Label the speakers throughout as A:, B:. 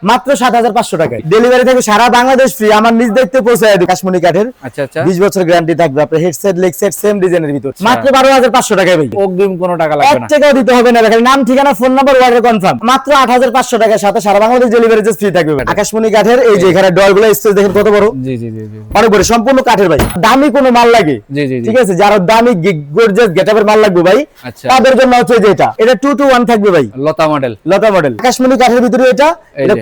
A: মাত্র ৭৫০০ টাকায় ডেলিভারি থেকে সারা বাংলাদেশ ফ্রি। আমার নিজ দায়িত্বে পৌঁছায় দেব। আকাশমণি কাঠের।
B: আচ্ছা আচ্ছা
A: 20 বছর গ্যারান্টি থাকবে। আপনার হেডসেট লেগ সেট সেম ডিজাইনের ভিতর মাত্র ১২৫০০ টাকায় ভাই।
B: অগ্রিম কোনো টাকা লাগবে না,
A: 1 টাকাও দিতে হবে না। দেখেন নাম ঠিকানা ফোন নাম্বার অর্ডার কনফার্ম মাত্র ৮৫০০ টাকার সাথে সারা বাংলাদেশ ডেলিভারি চার্জ ফ্রি থাকবে। আকাশমণি কাঠের এই যে এখানে ডয়ারগুলো স্পেস দেখেন কত বড়।
B: জি জি জি জি
A: অনেক বড় সম্পূর্ণ কাঠের ভাই। দামি কোনো মাল লাগে,
B: জি জি
A: ঠিক আছে, যারা দামি গর্জিয়াস গেটআপের মাল লাগবে ভাই
B: আচ্ছা
A: তাদের জন্য হচ্ছে যে এটা 2 to 1 থাকবে ভাই।
B: লতা মডেল
A: আকাশমণি কাঠের ভিতরে এটা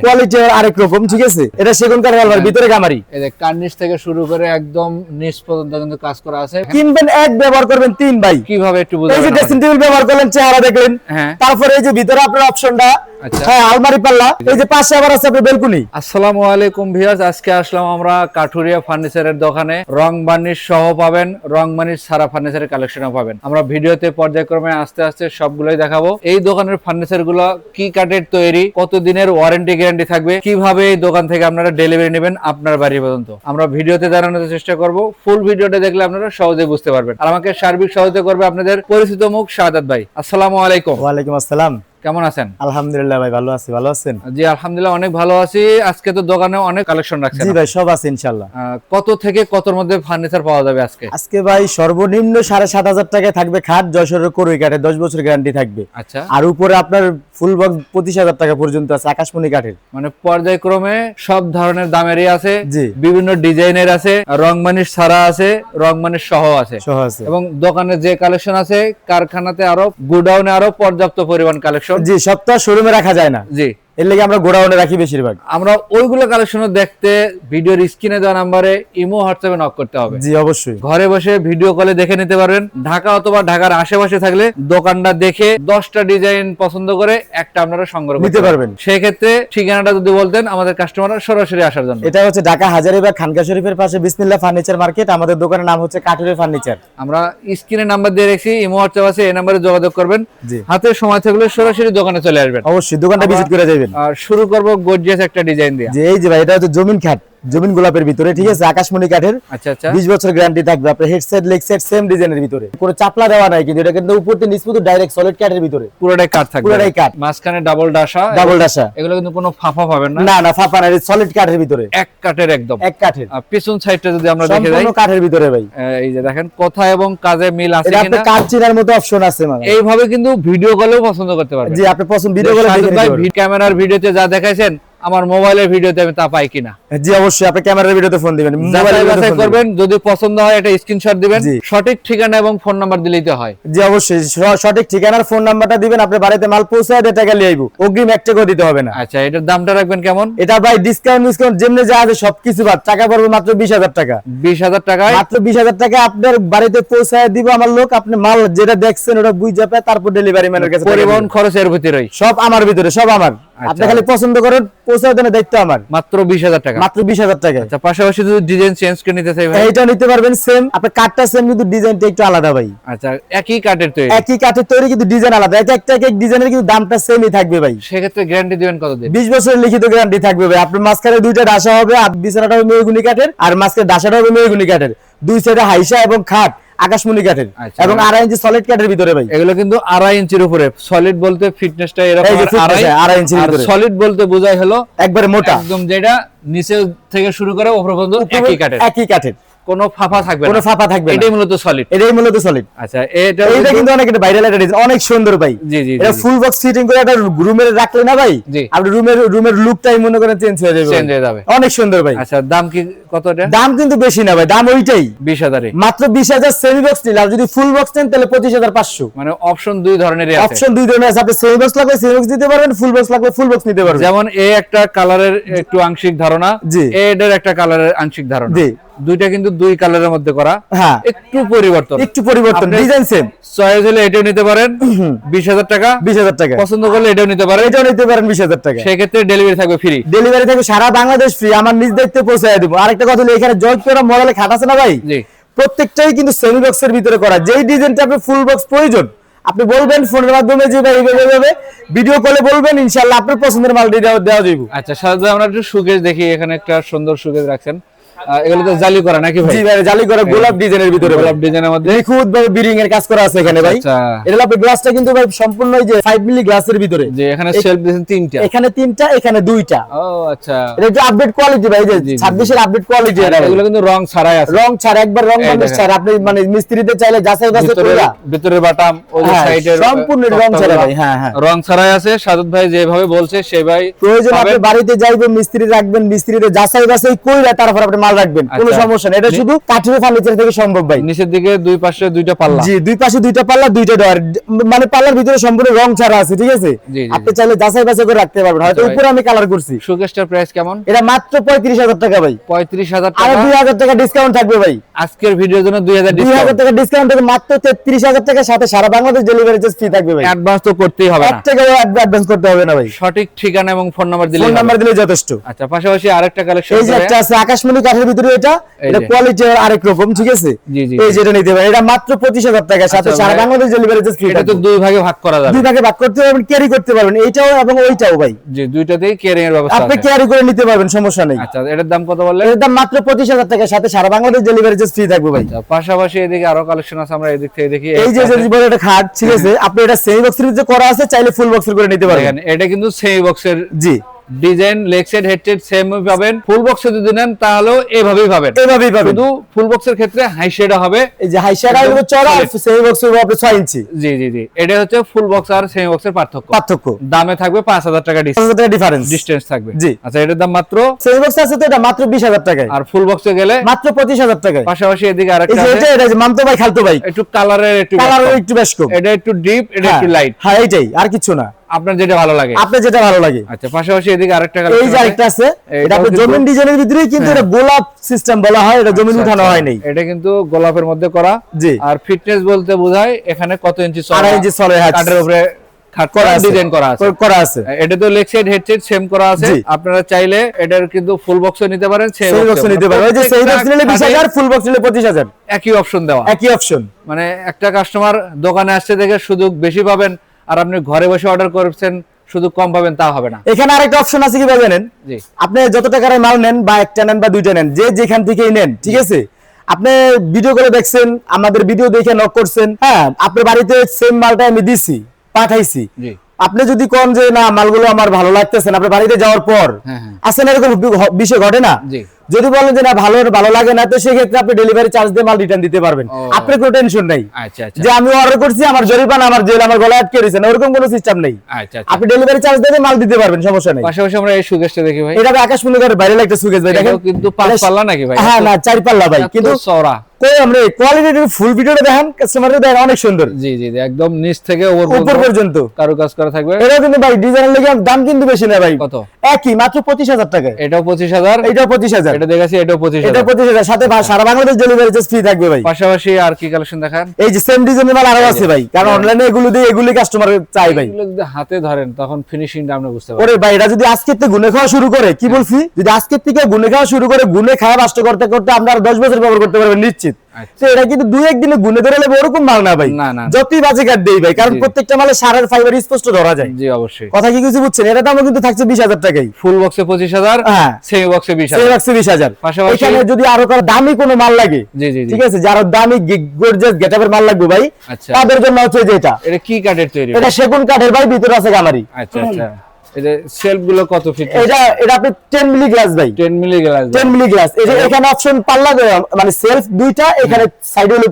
A: কোয়ালিটি আরেক রকম, ঠিক আছে। এটা সেগুন কাঠের আলমারি ভিতরে গামারি।
B: এই যে কার্নিশ থেকে শুরু করে একদম নিচ পর্যন্ত কিন্তু কাজ করা আছে।
A: কিনবেন এক ব্যবহার করবেন তিন ভাই।
B: কিভাবে একটু
A: এই যে
B: বুঝাবেন?
A: ড্রেসিং টেবিল ব্যবহার করলেন, চেহারা দেখলেন,
B: হ্যাঁ।
A: তারপরে এই যে ভিতরে আপনার অপশনটা,
B: আচ্ছা।
A: হ্যাঁ আলমারি পাল্লা, এই যে পাশে আবার আছে আপনার বেলকুনি।
B: আসসালামু আলাইকুম ভিউয়ার্স, আজকে আসলাম আমরা কাঠুরিয়া ফার্নিচারের দোকানে। রং বার্নিশ সহ পাবেন, রং বার্নিশ সারা ফার্নিচারের কালেকশনও পাবেন। আমরা ভিডিওতে পর্যায়ক্রমে আস্তে আস্তে সবগুলোই দেখাবো। এই দোকানের ফার্নিচার গুলো কি কাঠের তৈরি, কতদিনের ওয়ারেন্টি গ্যারান্টি থাকবে, কিভাবে এই দোকান থেকে আপনারা ডেলিভারি নেবেন আপনার বাড়ি পর্যন্ত, আমরা ভিডিওতে জানানোর চেষ্টা করব। ফুল ভিডিওটা দেখলে আপনারা সহজে বুঝতে পারবেন। আর আমাকে সার্বিক সহযোগিতা করবে আপনাদের পরিচিত মুখ শাহাদাত ভাই। আসসালামু আলাইকুম।
A: ওয়ালাইকুম আসসালাম।
B: কেমন আছেন?
A: আলহামদুলিল্লাহ ভাই, ভালো আছি। ভালো আছেন?
B: জি আলহামদুলিল্লাহ অনেক ভালো আছি। আজকে তো দোকানে অনেক কালেকশন রাখছেন।
A: জি ভাই, সব আছে ইনশাআল্লাহ।
B: কত থেকে কতর মধ্যে ফার্নিচার পাওয়া যাবে আজকে?
A: আজকে ভাই সর্বনিম্ন ৭৫০০ টাকায় থাকবে খাট, যশোরের করই কাঠের 10 বছর গ্যারান্টি থাকবে।
B: আচ্ছা,
A: আর উপরে আপনার ফুল বক্স ২৫০০০ টাকা পর্যন্ত আছে আকাশমণি কাঠের।
B: মানে পর্যায়ক্রমে সব ধরনের দামেরই আছে,
A: জি।
B: বিভিন্ন ডিজাইনের আছে, রং মানিশ ছাড়া আছে, রং মানিশ সহ আছে,
A: সহ আছে।
B: এবং দোকানে যে কালেকশন আছে কারখানাতে আরো গোডাউনে আরো পর্যাপ্ত পরিমাণ কালেকশন।
A: জি, সপ্তাহ শোরুমে রাখা যায় না,
B: জি,
A: এর লাগি আমরা গোডাউনে রাখি বেশিরভাগ।
B: আমরা ওইগুলো কালেকশন দেখতে ভিডিওর স্ক্রিনে দেওয়া নাম্বারে ইমো হোয়াটসঅ্যাপে নক করতে হবে।
A: জি অবশ্যই।
B: ঘরে বসে ভিডিও কলে দেখে নিতে পারবেন। ঢাকা অথবা ঢাকার আশেপাশে থাকলে দোকানটা দেখে 10টা ডিজাইন পছন্দ করে একটা আপনারা সংগ্রহ
A: নিতে পারবেন।
B: সেই ক্ষেত্রে ঠিকানাটা যদি বলতেন আমাদের কাস্টমাররা সরাসরি আসার জন্য।
A: এটা হচ্ছে ঢাকা হাজারীবাগ খানকা শরীফের পাশে বিসমিল্লাহ ফার্নিচার মার্কেট। আমাদের দোকানের নাম হচ্ছে কাঠুরিয়া ফার্নিচার।
B: আমরা স্ক্রিনে নাম্বার দিয়ে রেখেছি, ইমো হোয়াটসঅ্যাপ আছে, এই নাম্বারে যোগাযোগ করবেন।
A: জি।
B: হাতে সময় থাকলে সরাসরি দোকানে চলে আসবেন।
A: অবশ্যই দোকানটা ভিজিট করে যাবেন।
B: আর শুরু করব গর্জিয়াস একটা ডিজাইন দিয়ে।
A: যে এই যে ভাই, এটা হচ্ছে জমিন খাট, জমিন গোলাপের ভিতরে, ঠিক আছে, আকাশমণি কাঠের।
B: আচ্ছা আচ্ছা
A: 20 বছর গ্যারান্টি থাকবে। আপনার হেডসেট লেগ সেট সেম ডিজাইনের ভিতরে, কোনো চাপলা দেওয়া নাই, কিন্তু এটা কিন্তু উপর থেকে নিচ পর্যন্ত ডাইরেক্ট সলিড কাঠের ভিতরে,
B: পুরোটাই কাঠ থাকবে,
A: পুরোটাই কাঠ।
B: মাঝখানে ডাবল ডাসা,
A: ডাবল ডাসা।
B: এগুলো কিন্তু কোনো ফাফা পাবেন না।
A: না না, ফাঁপা না, সলিড কাঠের ভিতরে,
B: এক কাঠের একদম,
A: এক কাঠের।
B: আর পিছন সাইডটা যদি আমরা দেখে যাই,
A: সম্পূর্ণ কাঠের ভিতরে ভাই।
B: এই যে দেখেন কথা এবং কাজে মিল আছে
A: এটা আপনি
B: কিনা।
A: কাঠ চিনার মতো অপশন আছে মানে।
B: এইভাবে কিন্তু ভিডিও কলেও পছন্দ করতে পারবেন।
A: জি, আপনি পছন্দ ভিডিও করে দেখে নিতে পারবেন।
B: ক্যামেরার ভিডিওতে যা দেখাইছেন আমার মোবাইলের ভিডিওতে আমি তা পাই কিনা।
A: জি অবশ্যই, আপনি ক্যামেরার ভিডিওতে ফোন দিবেন, মোবাইলের ভিডিওতে
B: যাচাই
A: ফোন
B: করবেন,
A: দিবেন।
B: যদি পছন্দ হয় এটা স্ক্রিনশট দিবেন,
A: জি।
B: সঠিক ঠিকানা এবং ফোন নাম্বার দিলেই তো হয়।
A: জি অবশ্যই, সঠিক ঠিকানার ফোন নাম্বারটা দিবেন, আপনি বাড়িতে মাল পৌঁছায় দিয়ে টাকা নিয়ে আইবো। অগ্রিম 1 টাকাও দিতে হবে না।
B: আচ্ছা, এটার দামটা রাখবেন কেমন?
A: এটা ভাই ডিসকাউন্ট যেমনি যা আছে সবকিছু বাদ, টাকা পড়বে মাত্র 20,000 টাকা।
B: 20,000 টাকায়
A: মাত্র 20,000 টাকা আপনার বাড়িতে পৌঁছায় দিব আমার লোক। আপনি মাল যেটা দেখছেন ওটা বুঝে পায়, তারপর ডেলিভারি ম্যানের কাছে
B: পরিবহন খরচের ভিতরেই
A: সব আমার ভিতরে, সব আমার। আপনি খালি পছন্দ করেন, পৌঁছায় দেন, দায়িত্ব আমার।
B: মাত্র 20,000 টাকা।
A: মাত্র 20,000 টাকা।
B: আচ্ছা, পাশাপাশি যদি ডিজাইন চেঞ্জ করে নিতে চাই ভাই,
A: এইটা নিতে পারবেন সেম। আপনার কাঠটা সেম, কিন্তু ডিজাইনটা একটু আলাদা ভাই।
B: আচ্ছা, একই কাঠের তৈরি,
A: একই কাঠের তৈরি কিন্তু ডিজাইন আলাদা। এক এক ডিজাইনের কিন্তু দামটা সেমই থাকবে ভাই।
B: সেক্ষেত্রে গ্যারান্টি দিবেন কতদিন?
A: 20 বছরের লিখিত গ্যারান্টি থাকবে ভাই। আপনার মাঝখানে দুইটা ডাসা হবে, আর বিছানাটা হবে মেহগুনি কাঠের, আর মাঝখানে ডাসাটা হবে মেহগুনি কাঠের। দুই সাইডে হাইসা এবং খাট আকাশমণি কাঠের,
B: আচ্ছা।
A: এবং 2.5 ইঞ্চি সলিড কাঠের ভিতরে ভাই।
B: এগুলো কিন্তু 2.5 ইঞ্চির উপরে। সলিড বলতে ফিটনেসটা এরকম,
A: এই যে fitness, 2.5 ইঞ্চির ভিতরে।
B: সলিড বলতে বোঝাই হলো
A: একবারে মোটা,
B: একদম যেটা নিচে থেকে শুরু করে উপর পর্যন্ত একই কাঠের,
A: একই কাঠের,
B: কোনো ফাফা থাকবে না,
A: কোনো ফাঁপা থাকবে না।
B: এটাই মূলত সলিড।
A: এটাই মূলত সলিড।
B: আচ্ছা, এটা
A: এইটা কিন্তু অনেক ভাইরাল একটা ডিজাইন, অনেক সুন্দর ভাই।
B: জি জি
A: এটা ফুল বক্স ফিটিং করে একটা রুমে রাখলে না ভাই,
B: জি।
A: আপনি রুমের লুকটাই মনে করেন চেঞ্জ হয়ে যাবে,
B: চেঞ্জ হয়ে যাবে।
A: অনেক সুন্দর ভাই।
B: আচ্ছা, দাম কি কত এটা?
A: দাম কিন্তু বেশি না ভাই, দাম ওইটাই
B: 20,000
A: মাত্র 20,000 সেমি বক্স নিলে। আর যদি ফুল বক্স নেন তাহলে 25,500।
B: মানে অপশন দুই ধরনেরই আছে।
A: অপশন দুই ধরনের আছে। আপনি সেমি বক্স লাগলে সেমি বক্স নিতে পারবেন, ফুল বক্স লাগলে ফুল বক্স নিতে পারবেন।
B: যেমন এই একটা কালারের একটু আংশিক ধারণা,
A: জি।
B: এটার একটা কালারের আংশিক ধারণা,
A: জি।
B: দুইটা কিন্তু দুই কালারের মধ্যে করা,
A: হ্যাঁ
B: একটু পরিবর্তন,
A: একটু পরিবর্তন,
B: আপনি
A: ডিজাইন সেম।
B: চয়েস হলে এটাও নিতে পারেন 20,000 টাকা,
A: 20,000 টাকা।
B: পছন্দ করলে এটাও নিতে পারেন,
A: এটাও নিতে পারেন 20,000 টাকা।
B: সেই ক্ষেত্রে ডেলিভারি থাকবে ফ্রি।
A: ডেলিভারি থেকে সারা বাংলাদেশ ফ্রি। আমার নিজ দায়িত্বে পৌঁছায় দেব। আরেকটা কথা হলো, এখানে জয় করা মডেলে খাট আছে না ভাই,
B: জি।
A: প্রত্যেকটাই কিন্তু সেমি বক্সের ভিতরে করা। যেই ডিজাইনটা আপনি ফুল বক্স প্রয়োজন আপনি বলবেন ফোনের মাধ্যমে, যে ভাই এইভাবে ভিডিও কলে বলবেন, ইনশাআল্লাহ আপনার পছন্দের মাল দেওয়া যাবে।
B: আচ্ছা, সাথে আমরা একটু সুকেশ দেখি, এখানে একটা সুন্দর সুকেশ রাখছেন। এগুলো তো জালি করা নাকি ভাই?
A: জি ভাই, জালি করা গোলাপ ডিজাইনের ভিতরে,
B: গোলাপ ডিজাইনের মধ্যে
A: নিখুঁত ভাবে বিরিং এর কাজ করা আছে এখানে ভাই।
B: আচ্ছা।
A: এটা হলো গ্লাসটা কিন্তু ভাই সম্পূর্ণ এই যে 5 মিলি গ্লাসের ভিতরে,
B: যে এখানে সেলফ দিয়েছেন তিনটা,
A: এখানে 3টা, এখানে 2টা।
B: ও আচ্ছা,
A: এটা একটু আপডেট কোয়ালিটি ভাই, যে 26 এর আপডেট কোয়ালিটি। এটা
B: এগুলো কিন্তু রং ছাড়াই আছে,
A: রং ছাড়া, একবার রং বানিশ ছাড়া। আপনি মানে মিস্ত্রিতে চাইলে যাচাই বাছাই করে
B: ভিতরের বাটাম ওই যে সাইডের
A: সম্পূর্ণ রং ছাড়া ভাই। হ্যাঁ হ্যাঁ,
B: রং ছাড়াই আছে। সাদত ভাই যেভাবে বলছে সেভাবে
A: প্রয়োজন আপনি বাড়িতে যাইবেন, মিস্ত্রি রাখবেন, মিস্ত্রিতে যাচাই বাছাই কইরা তারপর আপনি মাল রাখবেন, কোনো সমস্যা নেই। এটা শুধু কাঠের ফার্নিচার থেকে সম্ভব ভাই।
B: নিচের দিকে দুই পাশে দুইটা পাল্লা,
A: জি দুই পাশে দুইটা পাল্লা, দুইটা ডয়ার, মানে পাল্লার ভিতরে সম্পূর্ণ রং ছাড়া আছে, ঠিক আছে? আপনি চাইলে যাচাই বাছাই করে রাখতে পারবেন। হয়তো উপরে আমি কালার করছি।
B: শোকেসটার প্রাইস কেমন?
A: এটা মাত্র 35,000 টাকা ভাই।
B: 35,000
A: আর
B: টাকা,
A: 2,000 টাকা ডিসকাউন্ট থাকবে ভাই
B: আজকের ভিডিওর জন্য 2,000
A: টাকা ডিসকাউন্ট থাকবে, মাত্র 33,000 টাকা, সাথে সারা বাংলাদেশ ডেলিভারি চার্জ ফ্রি থাকবে ভাই।
B: অ্যাডভান্স তো করতেই হবে না,
A: 1 টাকাও অ্যাডভান্স করতে হবে না ভাই।
B: সঠিক ঠিকানা এবং ফোন নাম্বার দিলে,
A: ফোন নাম্বার দিলে যথেষ্ট।
B: আচ্ছা, পাশাপাশি আরেকটা কালেকশন
A: এই যে একটা আছে আকাশমণি কাঠের ভিতরে, এটা কোয়ালিটি আরেক রকম, ঠিক আছে?
B: জি জি,
A: এই যেটা নিতে পারেন, এটা মাত্র 25,000 টাকা, সাথে সারা বাংলাদেশ ডেলিভারি চার্জ ফ্রি।
B: এটা তো দুই ভাগে ভাগ করা যাবে,
A: দুই ভাগে ভাগ করতে পারবেন, ক্যারি করতে পারবেন, এইটাও এবং ওইটাও ভাই।
B: জি, দুইটাতেই ক্যারিং এর ব্যবস্থা
A: আপনি
B: আছে।
A: ক্যারি করে নিতে পারবেন, সমস্যা নেই।
B: আচ্ছা, এটার দাম কত বললেন?
A: এর দাম মাত্র 25,000 টাকা, সাথে সারা বাংলাদেশ ডেলিভারি চার্জ ফ্রি থাকবে ভাই।
B: আচ্ছা, পাশাপাশি এদিকে আরো কালেকশন আছে, আমরা এদিক থেকে দেখি।
A: এই যে বড় একটা খাট, ঠিক আছে? আপনি এটা সেমি বক্সের ভিতরে করা আছে, চাইলে ফুল বক্সের করে নিতে পারবেন।
B: এটা কিন্তু সেমি বক্সের
A: জি
B: design, leg side head side same পাবেন। ফুল বক্সে যদি নেন তাহলেও এভাবেই পাবেন,
A: এভাবেই পাবেন।
B: শুধু ফুল বক্সের ক্ষেত্রে হাই শেড হবে,
A: এই যে হাই শেডা হলো চড়া, সেমি বক্সের হবে 6 ইঞ্চি।
B: জি জি জি, এটা হচ্ছে ফুল বক্স আর সেমি বক্সের পার্থক্য। দামে থাকবে 5,000 টাকা
A: 5,000 টাকা ডিফারেন্স,
B: ডিসটেন্স থাকবে।
A: জি।
B: আচ্ছা, এটার দাম মাত্র,
A: সেমি বক্স আছে তো এটা মাত্র 20,000 টাকায়,
B: আর ফুল বক্সে গেলে
A: মাত্র 25,000 টাকায়।
B: পাশাপাশি এদিকে
A: এই
B: আরেকটা
A: যে
B: আছে,
A: এটা যে মামতো ভাই খালতো ভাই,
B: একটু কালারের
A: একটু বেশ কম,
B: এটা একটু ডিপ, এটা একটু লাইট।
A: হ্যাঁ এইটাই, আর কিছু না,
B: আপনার যেটা ভালো লাগে,
A: আপনার যেটা ভালো লাগে।
B: আচ্ছা, পাশাপাশি এদিকে আরেকটা
A: এই যে আরেকটা আছে, এটা আপনার জমিন ডিজাইনের ভিতরে, কিন্তু এটা গোলাপ সিস্টেম বলা হয়, এটা জমিন উঠানো হয় নাই।
B: এটা কিন্তু গোলাপের মধ্যে করা।
A: জি।
B: আর ফিটনেস বলতে বোঝায় এখানে কত ইঞ্চি চওড়া,
A: 2.5 ইঞ্চি চওড়া
B: কাঠের উপরে খাট করা ডিজাইন করা আছে। এটা তো leg side head side same করা আছে। আপনারা চাইলে এটার কিন্তু ফুল বক্সও নিতে পারেন, সেমি বক্সও নিতে পারেন।
A: ওই যে সেমি বক্স নিলে 20,000, ফুল বক্স নিলে 25,000,
B: একই অপশন দেওয়া,
A: একই অপশন।
B: মানে একটা কাস্টমার দোকানে আসছে দেখে সুযোগ বেশি পাবেন, আর আপনি ঘরে বসে অর্ডার করছেন শুধু কম পাবেন, তা হবে না।
A: এখানে আরেকটা অপশন আছে, কি ভাই জানেন?
B: জি।
A: আপনি যত টাকার মাল নেন, বা একটা নেন বা দুইটা নেন, যে যেখান থেকেই নেন, ঠিক আছে? আপনি ভিডিও করে দেখছেন, আমাদের ভিডিও দেখে নক করছেন, হ্যাঁ, আপনার বাড়িতে সেম মালটা আমি দিছি, পাঠাইছি।
B: জি।
A: আপনি যদি কোন যে না মালগুলো আমার ভালো লাগতেছে না, আপনার বাড়িতে যাওয়ার পর আসেন, এরকম বিষয় ঘটে না? যদি বলেন যে না ভালো লাগে না, তো সেক্ষেত্রে আপনি ডেলিভারি চার্জ দিয়ে মাল রিটার্ন দিতে পারবেন, আপনার কোনো টেনশন নাই।
B: আচ্ছা আচ্ছা,
A: যে আমি অর্ডার করছি, আমার জরিমানা, আমার জেল আমার গলায় আটকে রয়েছে, ওরকম কোনো সিস্টেম নেই।
B: আচ্ছা,
A: আপনি ডেলিভারি চার্জ দিয়ে মাল দিতে পারবেন, সমস্যা নেই।
B: পাশাপাশি আমরা এই সুকেশটা দেখি ভাই,
A: এটা আকাশমণি কাঠের বাইরে একটা সুকেশ ভাই, দেখেন
B: কিন্তু 5 পাল্লা নাকি ভাই?
A: হ্যাঁ, না 4 পাল্লা ভাই, কিন্তু
B: চওড়া।
A: কই আমরা কোয়ালিটির ফুল ভিডিওটা দেখেন, কাস্টমারদের দেখেন, অনেক সুন্দর।
B: জি জি, একদম নিচ থেকে
A: উপর পর্যন্ত
B: কারুকাজ করা থাকবে।
A: এটা কিন্তু ভাই ডিজাইনের লেগে দাম কিন্তু বেশি না ভাই,
B: কত?
A: একই, মাত্র 25,000 টাকা।
B: এটাও 25,000,
A: এটাও 25,000,
B: এটা দেখাচ্ছি, এটাও 25,000,
A: এটা 25,000, সাথে সারা বাংলাদেশ ডেলিভারি চার্জ ফ্রি থাকবে ভাই।
B: পাশাপাশি আর কি কালেকশন দেখান?
A: এই যে সেম ডিজাইনের মাল আরো আছে ভাই, কারণ অনলাইনে এগুলো দিয়ে এগুলি কাস্টমার চাই ভাই।
B: এগুলো যদি হাতে ধরেন তখন ফিনিশিংটা আপনি বুঝতে পারবেন।
A: ওরে ভাই, এটা যদি আজকে থেকে গুনে খাওয়া শুরু করে, কি বলছি, যদি আজকে থেকে গুনে খাওয়া শুরু করে, গুনে খাওয়া নষ্ট করতে করতে আপনার 10 বছর ব্যবহার করতে পারবেন নিশ্চিত। তো এটা কিন্তু 2-1 দিনে গুনে ধরে নেবে ওরকম মাল না ভাই, যতই বাজে কাট দেই ভাই, কারণ প্রত্যেকটা মালে সারের ফাইবার স্পষ্ট ধরা যায়।
B: জি অবশ্যই,
A: কথা কি কিছু বুঝছেন? এটা দাম কিন্তু থাকছে 20,000 টাকাই,
B: ফুল বক্সে 25,000,
A: হ্যাঁ,
B: সেমি বক্সে 20,000,
A: সেমি বক্সে 20,000।
B: পাশাপাশি
A: এখানে যদি আরো কারো দামি কোনো মাল লাগে,
B: জি জি,
A: ঠিক আছে, যারা দামি গর্জিয়াস গেটআপের মাল লাগবে ভাই, তাদের জন্য হচ্ছে যেটা,
B: এটা কি কাঠের তৈরি?
A: এটা সেগুন কাঠের ভাই, ভিতরে আছে গামারি।
B: আচ্ছা আচ্ছা, এই যে শেলফ গুলো কত ফিট?
A: এটা আপনি 10 মিলি গ্লাস ভাই,
B: 10 মিলি গ্লাস,
A: 10 মিলি গ্লাস। এই যে এখানে অপশন পাল্লা মানে সেলফ দুইটা, এখানে সাইডে হলো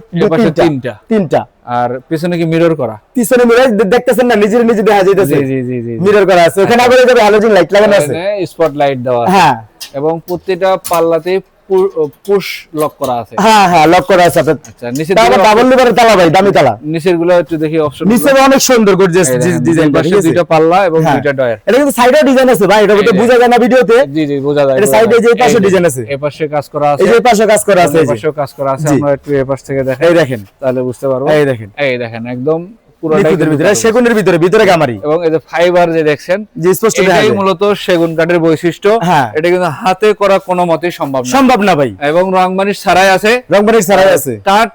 A: তিনটা,
B: আর পিছনে কি মিরর করা?
A: পিছনে মিরর দেখতেছেন না, নিজে দেখা যাইতেছে।
B: জি জি জি,
A: মিরর করা আছে, ওখানে আবার এই যে হ্যালোজেন লাইট লাগানো আছে,
B: স্পট লাইট দেওয়া আছে,
A: হ্যাঁ,
B: এবং প্রত্যেকটা পাল্লাতে পুশ লক করা আছে।
A: হ্যাঁ হ্যাঁ, লক করা আছে।
B: আচ্ছা, নিচে
A: ডাবল লিভারের তালা ভাই, দামি তালা।
B: নিচের গুলো একটু দেখি, অপশন
A: নিচে অনেক সুন্দর গর্জিয়াস ডিজাইন,
B: পাশে দুইটা পাল্লা এবং দুইটা ডয়ার।
A: এটা কিন্তু সাইডে ডিজাইন আছে ভাই, এটা তো বোঝা যায় না ভিডিওতে।
B: জি জি, বোঝা যায়।
A: এটা সাইডে যে পাশে ডিজাইন আছে,
B: এই পাশে কাজ করা আছে,
A: এই যে পাশে কাজ করা আছে, এই
B: পাশেও কাজ করা আছে। আমরা একটু এই পাশ থেকে দেখাই,
A: এই দেখেন,
B: তাহলে বুঝতে পারবো।
A: এই দেখেন
B: একদম
A: সেগুনের ভিতরে গামারি,
B: এবং এই যে ফাইবার যে দেখছেন,
A: যে স্পষ্ট দেখা যায়,
B: এটাই মূলত সেগুন কাঠের বৈশিষ্ট্য। এটা কিন্তু হাতে করা কোনো মতেই সম্ভব না ভাই, এবং রং বানিশ ছাড়াই আছে,
A: কাঠ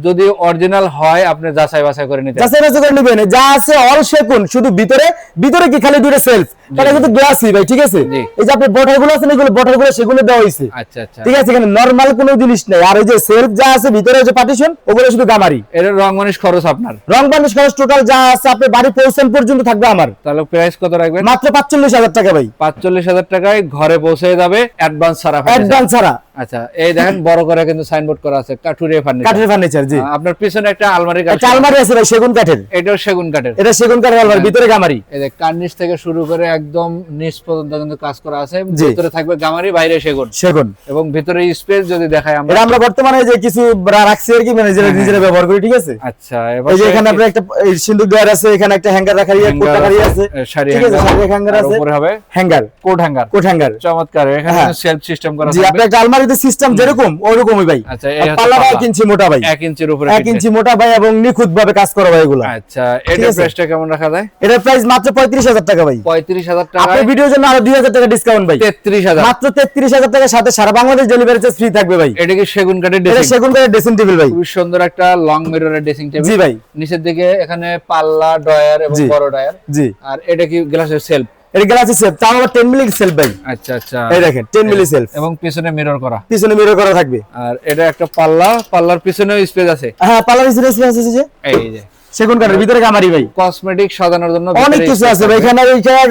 B: যদি অরিজিনাল হয় আপনি যাচাই বাছাই করে নিতে
A: যাচাই বাছাই করে নেবেন। যা আছে অল সেগুন, শুধু ভিতরে ভিতরে কি খালি দুটো সেলফ, এটা কিন্তু গ্লাসই ভাই, ঠিক আছে। এই যে আপনি বটার গুলো আছে না, এগুলো বটার গুলো সেগুলো দেওয়া হয়েছে,
B: আচ্ছা আচ্ছা,
A: ঠিক আছে, এখানে নরমাল কোনো জিনিস নেই। আর এই যে সেলফ যা আছে ভিতরে যে পার্টিশন, ওগুলো শুধু গামারি।
B: এর রং বানিশ খরচ আপনার,
A: রং বানিশ খরচ টোটাল যা আছে আপনি বাড়ি পৌঁছান পর্যন্ত থাকবে আমার।
B: তাহলে প্রাইস কত রাখবেন?
A: মাত্র 45,000 টাকা ভাই।
B: 45,000 টাকায় ঘরে পৌঁছে যাবে, অ্যাডভান্স ছাড়া।
A: অ্যাডভান্স ছাড়া।
B: আচ্ছা, এই দেখেন বড় করে কিন্তু সাইনবোর্ড করা আছে কাঠুরিয়া ফার্নিচার।
A: কাঠের ফার্নিচার, জি।
B: আপনার পিছনে একটা আলমারি,
A: একটা আলমারি আছে ভাই সেগুন কাঠের।
B: এটাও সেগুন কাঠের।
A: এটা সেগুন কাঠের আলমারি, ভিতরে গামারি।
B: এই যে কার্নিশ থেকে শুরু করে একদম নিচ পর্যন্ত কিন্তু কাজ করা আছে। ভিতরে থাকবে গামারি, বাইরে সেগুন।
A: সেগুন
B: এবং ভিতরে স্পেস যদি দেখাই আমরা,
A: এটা আমরা বর্তমানে যে কিছু রাখছি আর কি, মানে নিজেরা ব্যবহার করি, ঠিক আছে।
B: আচ্ছা,
A: এই যে এখানে আপনার একটা সিন্দুক দেওয়ার আছে, এখানে একটা হ্যাঙ্গার রাখা আছে, কোট রাখা আছে,
B: শাড়ি
A: ঠিক আছে, শাড়ি হ্যাঙ্গার আছে,
B: উপরে হবে
A: hanger,
B: coat hanger.
A: Coat hanger
B: চমৎকার। এখানে সেলফ সিস্টেম করা
A: জি,
B: থাকবে।
A: আপনার একটা আলমারিতে সিস্টেম যেরকম ওরকমই ভাই।
B: আচ্ছা, এই হচ্ছে
A: পাল্লা
B: পাল্লা
A: 1 ইঞ্চি মোটা ভাই,
B: 1 ইঞ্চির উপরে
A: 1 ইঞ্চি মোটা ভাই, এবং নিখুঁত ভাবে কাজ করা ভাই এগুলো।
B: আচ্ছা, এটার প্রাইসটা কেমন রাখা যায়?
A: এটার প্রাইস মাত্র 35,000 টাকা ভাই।
B: 35,000 টাকা।
A: আপনার ভিডিওর জন্য আরো 2,000 টাকা ডিসকাউন্ট ভাই।
B: 33,000,
A: মাত্র 33,000 টাকার সাথে সারা বাংলাদেশ ডেলিভারি চার্জ ফ্রি থাকবে ভাই।
B: এটা কি সেগুন কাঠের
A: এটা
B: ড্রেসিং?
A: সেগুন কাঠের ড্রেসিং টেবিল ভাই।
B: খুব সুন্দর একটা লং মিররের ড্রেসিং টেবিল।
A: জি ভাই।
B: নিচের দিকে এখানে পাল্লা, ডয়ার এবং বড় ডয়ার।
A: জি।
B: আর এটা কি গ্লাসের সেলফ?
A: এটা গ্লাসের সেলফ, তাও আবার 10 মিলি সেলফ ভাই।
B: আচ্ছা আচ্ছা,
A: এই দেখেন 10 মিলি সেলফ,
B: এবং পিছনে মিরর করা।
A: পিছনে মিরর করা থাকবে।
B: আর এটা একটা পাল্লা, পাল্লার পিছনেও স্পেস আছে।
A: হ্যাঁ, পাল্লার পিছনে স্পেস আছে, যে
B: এই যে
A: সেগুন কাঠের ভিতরে গামারি ভাই।
B: কসমেটিক সাজানোর জন্য
A: অনেক কিছু আছে ভাই। এখানে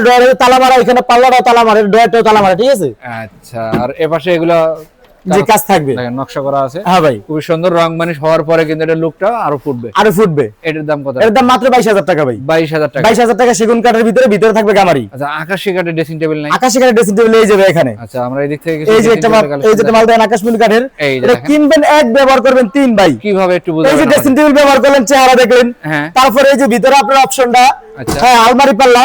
A: ডয়ারে তালা মারা, এখানে পাল্লাটাও তালা মারা, ডয়ারটাও তালা মারা, ঠিক আছে।
B: আচ্ছা, আর এপাশে এগুলা
A: যে কাজ থাকবে,
B: দেখেন নকশা করা আছে।
A: হ্যাঁ ভাই,
B: খুব সুন্দর। রং বানিশ হওয়ার পরে কিন্তু এটা লুকটা আরো ফুটবে,
A: আরো ফুটবে।
B: এটার দাম কত?
A: এর দাম মাত্র 22,000 টাকা ভাই।
B: 22,000 টাকা।
A: 22,000 টাকা সেগুন কাঠের ভিতরে, ভিতরে থাকবে গামারি।
B: আচ্ছা, আকাশী কাঠের ড্রেসিং টেবিল নাই?
A: আকাশী কাঠের ড্রেসিং টেবিল এই যাবে এখানে।
B: আচ্ছা, আমরা এই দিক থেকে
A: এই যে একটা মাল, এই যে মাল দেন আকাশমণি কাঠের। এটা কিনবেন এক, ব্যবহার করবেন 3 ভাই।
B: কিভাবে একটু
A: এই
B: বুঝাবেন?
A: যে ড্রেসিং টেবিল ব্যবহার করলেন, চেহারা দেখলেন,
B: হ্যাঁ।
A: তারপরে এই যে ভিতরে আপনার অপশনটা,
B: আচ্ছা,
A: হ্যাঁ, আলমারি পাল্লা,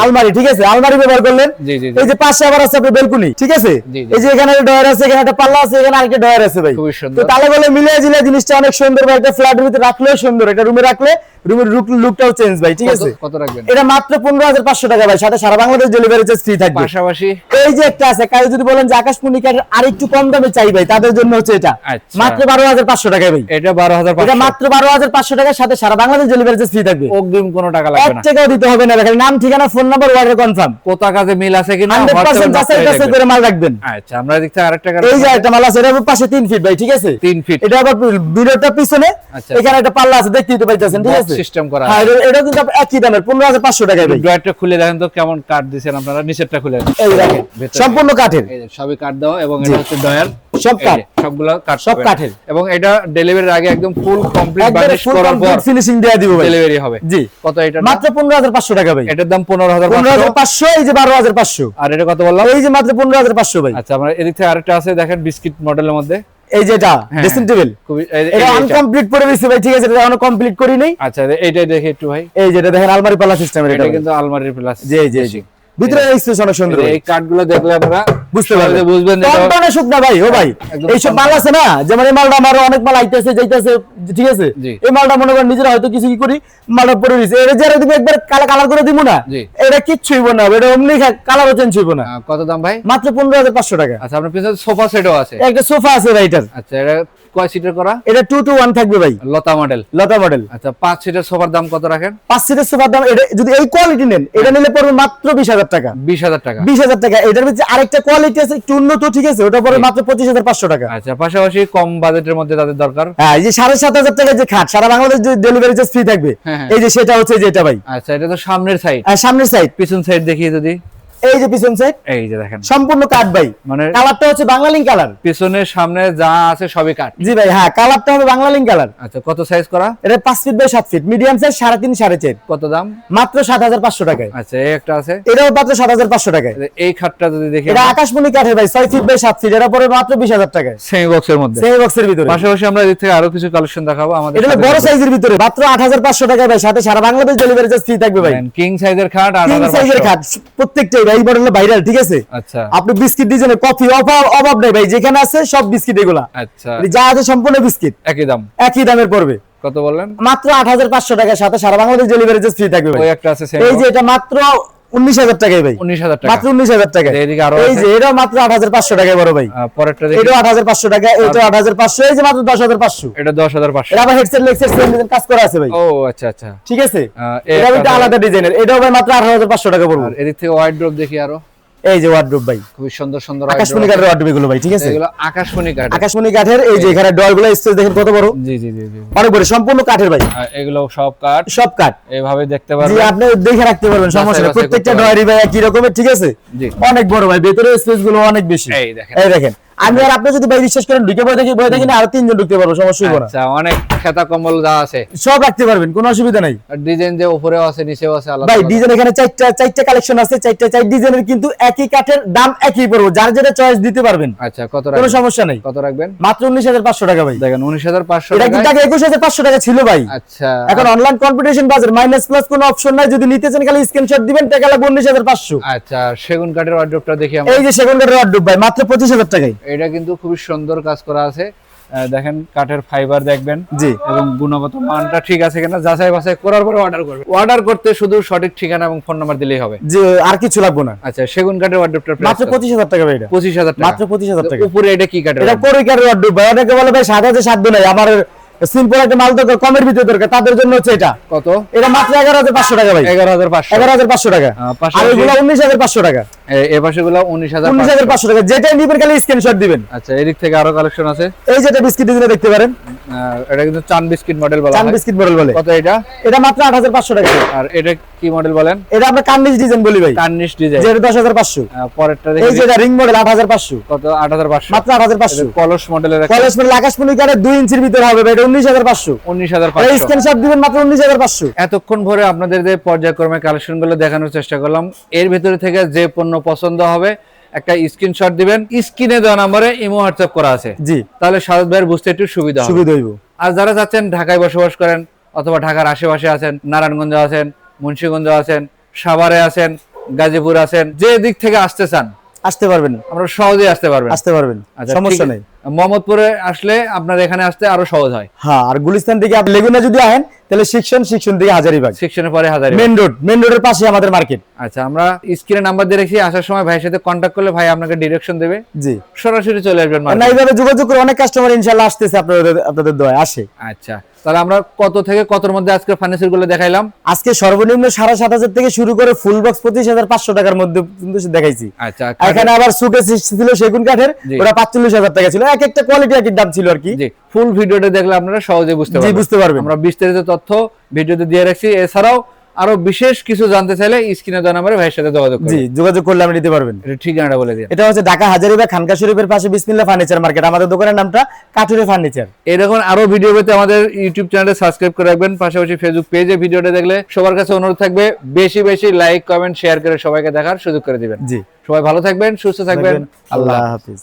A: আলমারি, ঠিক আছে, আলমারি ব্যবহার করলেন।
B: জি জি।
A: এই যে পাশে আবার আছে আপনার বেলকুনি, ঠিক আছে।
B: জি, জি।
A: এই যে এখানে ডয়ার আছে, এখানে একটা পাল্লা আছে, এখানে আরেকটা ডয়ার আছে ভাই।
B: খুবই সুন্দর।
A: তো তাহলে বলে মিলিয়ে জিলে জিনিসটা অনেক সুন্দর ভাই। একটা ফ্ল্যাটের ভিতরে রাখলেও সুন্দর, এটা রুমে রাখলে রুমের লুকটাও চেঞ্জ ভাই, ঠিক আছে।
B: কত রাখবেন?
A: এটা মাত্র 15,500 টাকা ভাই, সাথে সারা বাংলাদেশ ডেলিভারি চার্জ ফ্রি থাকবে।
B: পাশাপাশি
A: এই যে একটা আছে, কাজ যদি বলেন যে আকাশমণি কাঠের আরেকটু কম দামে চাই ভাই, তাদের জন্য হচ্ছে এটা
B: আচ্ছা।
A: মাত্র 12,500 টাকায় ভাই।
B: এটা 12,500।
A: এটা মাত্র 12,500 টাকার সাথে সারা বাংলাদেশ ডেলিভারি চার্জ ফ্রি থাকবে।
B: অগ্রিম কোনো টাকা লাগবে
A: 1
B: না,
A: টাকাও দিতে হবে না। দেখেন নাম, ঠিকানা, ফোন নাম্বার, অর্ডার কনফার্ম।
B: কোথা কাজে মিল আছে কিনা
A: 100% যাচাই বাছাই করে মাল রাখবেন।
B: আচ্ছা, আমরা এদিক থেকে আরেকটা
A: এই যে একটা মাল আছে, এর পাশে 3 ফিট ভাই, ঠিক আছে।
B: 3 ফিট।
A: এটা আবার বিরোটা পিছনে,
B: আচ্ছা,
A: এখানে একটা পাল্লা আছে, দেখতেই তো পাইতেছেন, ঠিক আছে।
B: সিস্টেম করা।
A: হ্যাঁ, এটা কিন্তু একই দামের 15,500 টাকায় ভাই।
B: ড্রয়ারটা খুলে দেখেন তো কেমন কাঠ দিয়েছেন আপনারা। নিচেরটা খুলে দেখেন,
A: এই দেখেন সম্পূর্ণ কাঠের,
B: এই যে সবই কাঠ দাও, এবং এটা হচ্ছে ডয়ার,
A: সব কাঠ,
B: সবগুলো কাঠ,
A: সব কাঠের।
B: এবং এটা ডেলিভারির আগে একদম ফুল কমপ্লিট
A: একদম
B: বানিশ
A: ফুল
B: করার পর
A: কমপ্লিট ফিনিশিং দেয়া দিব ভাই,
B: ডেলিভারি হবে।
A: জি।
B: কত এটা?
A: মাত্র 15,500 টাকা ভাই।
B: এটার দাম 15,500।
A: 15,500, এই যে 12,500।
B: আর এটা কত বললাম?
A: এই যে মাত্র 15,500 ভাই।
B: আচ্ছা, আমরা এদিক থেকে আরেকটা আছে দেখেন, বিস্কিট মডেলের মধ্যে।
A: এই যে এটা ড্রেসিং টেবিল,
B: খুবই
A: এটা আনকমপ্লিট করে দিয়েছি ভাই, ঠিক আছে, এটা এখনো কমপ্লিট করি নাই।
B: আচ্ছা, এইটাই দেখে একটু ভাই।
A: এই যেটা দেখেন আলমারি পাল্লা সিস্টেম,
B: এটা কিন্তু আলমারির প্লাস।
A: জি জি জি, ভিতরে স্পেস অনেক সুন্দর।
B: এই কাঠগুলো দেখলে আপনারা
A: বুঝতে পারবেন,
B: বুঝবেন যে
A: কম্পাউন্ডে শুকনা ভাই। ও ভাই, এইসব মাল আছে না, যেমন এই মালটা আমার অনেক মাল আইতেছে যাইতেছে, ঠিক আছে। এই মালটা মনে করেন নিজেরা হয়তো কিছু কি করি, মালটা পরে দিছে, এটা যারা তুমি একবার কালার করে দিব না, এটা কিচ্ছু হইব না, এটা অমনি কালারও চেঞ্জ হইব না।
B: কত দাম ভাই?
A: মাত্র 15,500 টাকা।
B: আচ্ছা, আপনার পিছনে সোফা সেটও আছে?
A: একটা সোফা আছে ভাই এটার।
B: আচ্ছা, এটা কয় সিটের করা?
A: এটা 2 to 1 থাকবে ভাই,
B: লতা মডেল।
A: লতা মডেল।
B: আচ্ছা, 5 সিটের সোফার দাম কত রাখেন?
A: 5 সিটের সোফার দাম, এটা যদি এই কোয়ালিটি নেন, এটা নিলে পড়বে মাত্র 20,000 টাকা।
B: 20,000 টাকা।
A: 20,000 টাকা। এটার ভিতরে আরেকটা কোয়ালিটি আছে একটু উন্নত, ঠিক আছে, ওটা পড়বে মাত্র 25,500 টাকা।
B: আচ্ছা, পাশাপাশি কম বাজেটের মধ্যে তাদের দরকার,
A: হ্যাঁ, এই যে 7,500 টাকা যে খাট, সারা বাংলাদেশ ডেলিভারি চার্জ ফ্রি থাকবে। এই যে সেটা হচ্ছে যে এটা ভাই।
B: আচ্ছা, এটা তো সামনের সাইড।
A: আর সামনের সাইড,
B: পিছন সাইড দেখিয়ে যদি।
A: এই যে পিছন সাইড,
B: এই যে দেখেন
A: সম্পূর্ণ কাঠ ভাই,
B: মানে
A: কালারটা হচ্ছে বাংলালিং কালার।
B: পিছনে সামনে যা আছে সবই কাঠ।
A: জি ভাই, হ্যাঁ, কালারটা হবে বাংলালিং কালার।
B: আচ্ছা, কত সাইজ করা?
A: এটা 5 feet by 7 feet, medium size 3.5 4.5।
B: কত দাম?
A: মাত্র 7,500 টাকায়।
B: আচ্ছা, এই একটা আছে,
A: এটাও মাত্র 7,500 টাকায়।
B: এই খাটটা যদি দেখি,
A: এটা আকাশমণি কাঠের ভাই, 6 ফিট বাই 7 ফিট, এটা পড়বে মাত্র 20,000 টাকায়,
B: সেমি বক্সের মধ্যে,
A: সেমি বক্সের ভিতরে।
B: পাশাপাশি আমরা এদিক থেকে আরো কিছু কালেকশন দেখাবো আমাদের।
A: এটা বড় সাইজের ভিতরে মাত্র 8,500 টাকায় ভাই, সাথে সারা বাংলাদেশ ডেলিভারি চার্জ ফ্রি থাকবে ভাই।
B: কিং সাইজের খাট,
A: কিং সাইজের খাট, প্রত্যেকটাই ভাই মডেলে ভাইরাল, ঠিক আছে।
B: আচ্ছা,
A: আপনি বিস্কিট ডিজাইনে কফি অভাব নেই ভাই, যেখানে আছে সব বিস্কিট এগুলা।
B: আচ্ছা,
A: যা আছে সম্পূর্ণ বিস্কিট,
B: একই দাম,
A: একই দামের পড়বে।
B: কত বললেন?
A: মাত্র 8,500 টাকার সাথে সারা বাংলাদেশ ডেলিভারি চার্জ ফ্রি থাকবে ভাই।
B: ওই একটা আছে,
A: এই যে এটা মাত্র 19,000 টাকায় ভাই,
B: 19,000 টাকা
A: মাত্র 19,000 টাকায়।
B: এদিকে আরো
A: এই যে এটা মাত্র 8,500 টাকায় বড় ভাই,
B: পরেরটা দেখি,
A: এটা 8,500 টাকা, এটা 8,500, এই যে মাত্র 10,500।
B: এটা 10,500।
A: এটা আবার হেডসেট লেক্সের সেম ডিজাইন কাজ করা আছে ভাই।
B: ও আচ্ছা আচ্ছা,
A: ঠিক আছে,
B: এটা
A: এটা একটা আলাদা ডিজাইনের, এটাও ভাই মাত্র 8,500 টাকা পড়বে।
B: আর এদিক থেকে ওয়াইড ড্রপ দেখি আরো,
A: এই যে ওয়ার্ডরোব ভাই,
B: খুবই সুন্দর সুন্দর
A: আকাশমণি কাঠের ওয়ার্ডরোব এগুলো ভাই। ঠিক আছে,
B: এগুলো আকাশমণি কাঠ,
A: আকাশমণি কাঠের। এই যে এখানে ডয়ারগুলো স্পেস দেখেন কত বড়,
B: জি জি জি জি,
A: অনেক বড়, সম্পূর্ণ কাঠের ভাই।
B: এগুলো সব কাঠ,
A: সব কাঠ,
B: এইভাবে দেখতে
A: জি
B: পারবেন।
A: আপনি দেখে রাখতে পারবেন, সমস্যা নেই।
B: বাছাই
A: প্রত্যেকটা
B: করতে
A: ডয়ারি ভাই একই রকমের। ঠিক আছে,
B: জি,
A: অনেক বড় ভাই, ভেতরে স্পেস গুলো অনেক বেশি।
B: এই দেখেন,
A: এই দেখেন, আমি আর আপনি যদি ভাই বিশ্বাস করেন ঢুকে বই দেখি না, আর 3 জন ঢুকতে পারবো, সমস্যা হবে না।
B: আচ্ছা, অনেক খেতা কম্বল যা আছে
A: সব রাখতে পারবেন, কোনো অসুবিধা নাই
B: আর ডিজাইন যে উপরেও আছে নিচেও আছে আলাদা
A: ভাই।
B: আলাদা।
A: ডিজাইন এখানে চারটা কালেকশন আছে, চার ডিজাইনের, কিন্তু একই কাঠের দাম একই পড়বে, যার যেটা চয়েস দিতে পারবেন,
B: আচ্ছা, কত
A: কোনো
B: রাখবেন?
A: সমস্যা নাই।
B: কত রাখবেন?
A: মাত্র 19,500 টাকা ভাই।
B: দেখেন 19,500
A: এটা
B: টাকা।
A: কিন্তু আগে 21,500 টাকা ছিল ভাই।
B: আচ্ছা,
A: এখন অনলাইন কম্পিটিশন বাজার, মাইনাস প্লাস কোনো অপশন নাই। যদি নিতে চান খালি স্ক্রিনশট দিবেন, টাকা লাগবে 19,500।
B: আচ্ছা, সেগুন কাঠের ওয়ার্ডরোবটা দেখি আমরা।
A: এই যে সেকেন্ড কাঠের ওয়ার্ডরোব ভাই, মাত্র 25,000 টাকায়।
B: এটা কিন্তু খুবই সুন্দর কাজ করা আছে। দেখেন কাঠের ফাইবার দেখবেন,
A: জি,
B: এবং গুণগত মানটা ঠিক আছে কিনা যাচাই বাছাই করার পরে অর্ডার করবেন। অর্ডার করতে শুধু সঠিক ঠিকানা এবং ফোন নাম্বার দিলেই হবে,
A: যে আর কিছু লাগবে না।
B: আচ্ছা, সেগুন কাঠের ওয়ার্ডরোবটার প্রাইস
A: মাত্র 25,000 টাকা ভাই। এটা
B: 25,000 টাকা,
A: মাত্র 25,000 টাকা।
B: উপরে এটা কি কাঠের?
A: এটা কোরি কাঠের ওয়ার্ডরোব ভাই। অনেকে বলে ভাই সাদা যে সাধ্য নাই, আমার সিম্পল একটা মাল দরকার, কমের ভিতরে দরকার, তাদের জন্য হচ্ছে এটা।
B: কত?
A: এটা মাত্র 11,500 টাকা ভাই।
B: 11,500।
A: 11,500 টাকা। আর এগুলো 19,500 টাকা।
B: এই পাশেগুলো 19,500।
A: 19,500 টাকা, যেটা নিবেন খালি স্ক্রিনশট দিবেন।
B: আচ্ছা, এদিক থেকে আরো কালেকশন আছে।
A: এই যেটা বিস্কিট ডিজাইন দেখতে পারেন,
B: এটা কিন্তু চান বিস্কিট মডেল বলা
A: চান
B: হয়।
A: বিস্কিট মডেল বলে।
B: কত এটা?
A: এটা মাত্র 8,500 টাকা।
B: আর এটা কি মডেল বলেন?
A: এটা আমরা কার্নিশ ডিজাইন বলি ভাই,
B: কার্নিশ ডিজাইন,
A: যেটা 10,500।
B: পরেরটা
A: এই
B: দেখি,
A: যে এটা রিং মডেল 8,500।
B: কত? 8,500।
A: মাত্র 8,500।
B: কলস মডেলের একটা
A: কলেজ মডেল আকাশমণি কাঠের 2 ইঞ্চির ভিতরে হবে ভাই, এটা 19,500। এই
B: 19,500।
A: স্ক্রিনশট দিবেন মাত্র 19,500।
B: এতক্ষণ ধরে আপনাদের যে পর্যায়ক্রমে কালেকশন গুলো দেখানোর চেষ্টা করলাম, এর ভিতরে থেকে যে পণ্য পছন্দ হবে একটা স্ক্রিনশট দিবেন। স্ক্রিনে দেওয়া নম্বরে ইমো হোয়াটসঅ্যাপ করা আছে,
A: জি,
B: তাহলে সাদত ভাইয়ের বুঝতে একটু সুবিধা হবে।
A: সুবিধা হইব।
B: আর যারা চাচ্ছেন ঢাকায় বসবাস করেন, অথবা ঢাকার আশেপাশে আছেন, নারায়ণগঞ্জে আছেন, মুন্সিগঞ্জ আছেন, সাভারে আছেন, গাজীপুর আছেন, যে দিক থেকে আসতে চান
A: আসতে পারবেন,
B: আমরা সহজেই আসতে পারবেন। আচ্ছা,
A: সমস্যা
B: ঠিক-
A: নাই।
B: মোহাম্মদপুরে আসলে আপনার এখানে আসতে আরো সহজ হয়।
A: হ্যাঁ, আর গুলিস্তান থেকে আপনি লেগুনা যদি আহেন, তাহলে শিক্ষণ থেকে হাজারীবাগ,
B: সেকশনের পরে হাজারি।
A: মেন রোডের পাশে আমাদের মার্কেট।
B: আচ্ছা, আমরা স্ক্রিনে নাম্বার দিয়ে রেখেছি, আসার সময় ভাইয়ের সাথে কন্ট্যাক্ট করলে ভাই আপনাকে ডিরেকশন দেবে,
A: জি,
B: সরাসরি চলে আসবেন
A: না
B: মার্কেটে।
A: এইভাবে যোগাযোগ করে অনেক কাস্টমার ইনশাআল্লাহ আসতেছে, আপনাদের দোয়ায় আসে।
B: আচ্ছা, তাহলে আমরা কত থেকে কতর মধ্যে আজকে ফার্নিচার গুলো দেখাইলাম?
A: আজকে সর্বনিম্ন 7,500 থেকে শুরু করে ফুল বক্স 25,500 টাকার মধ্যে কিন্তু দেখাইছি।
B: আচ্ছা,
A: এখানে আবার সুকেস ছিল সেগুন কাঠের,
B: জি।
A: ওটা 45,000 টাকা ছিল। এক একটা কোয়ালিটি এক এক দাম ছিল আর কি।
B: জি, ফুল ভিডিওটা দেখলে আপনারা সহজে বুঝতে
A: জি,
B: পারবেন।
A: বুঝতে পারবেন।
B: আমরা বিস্তারিত তথ্য ভিডিওতে দিয়ে রাখছি। এছাড়াও আরো বিশেষ কিছু জানতে চাইলে স্ক্রিনে দেওয়া নাম্বারে ভাইয়ের সাথে যোগাযোগ
A: জি,
B: করুন।
A: যোগাযোগ করলে আপনি নিতে পারবেন।
B: এটা ঠিকানাটা বলে দিন।
A: এটা হচ্ছে ঢাকা হাজারীবাগ খানকা শরীফের পাশে বিসমিল্লাহ ফার্নিচার মার্কেট। আমাদের দোকানের নামটা কাঠুরে ফার্নিচার।
B: এরকম আরো ভিডিও পেতে আমাদের ইউটিউব চ্যানেলে সাবস্ক্রাইব করে রাখবেন। পাশাপাশি ফেসবুক পেজে ভিডিওটা দেখলে সবার কাছে অনুরোধ থাকবে বেশি বেশি লাইক, কমেন্ট, শেয়ার করে সবাইকে দেখার সুযোগ করে দিবেন।
A: জি,
B: সবাই ভালো থাকবেন, সুস্থ থাকবেন।
A: আল্লাহ হাফিজ।